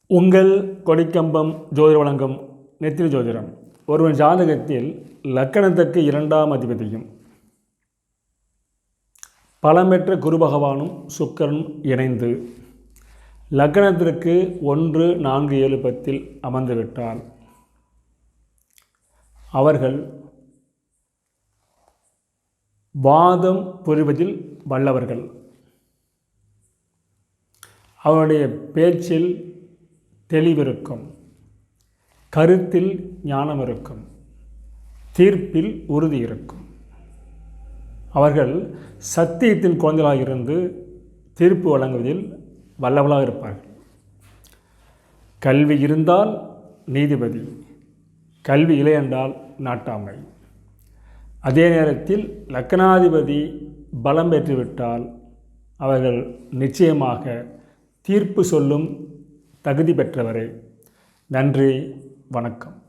உங்கள் கொடிக்கம்பம் ஜோதிட வழங்கும் நெத்திலி ஜோதிடம். ஒருவன் ஜாதகத்தில் லக்கணத்திற்கு 2ஆம் அதிபதியும் பலமற்ற குரு பகவானும் சுக்கிரனும் இணைந்து லக்கணத்திற்கு 1, 4, 7, 10 அமர்ந்துவிட்டால் அவர்கள் வாதம் புரிவதில் வல்லவர்கள். அவருடைய பேச்சில் தெளிவிருக்கும், கருத்தில் ஞானம் இருக்கும், தீர்ப்பில் உறுதி இருக்கும். அவர்கள் சத்தியத்தின் குழந்தைகளாக இருந்து தீர்ப்பு வழங்குவதில் வல்லவர்களாக இருப்பார்கள். கல்வி இருந்தால் நீதிபதி, கல்வி இல்லை என்றால் நாட்டாமை. அதே நேரத்தில் லக்கணாதிபதி பலம் பெற்றுவிட்டால் அவர்கள் நிச்சயமாக தீர்ப்பு சொல்லும் தகுதி பெற்றவரே. நன்றி, வணக்கம்.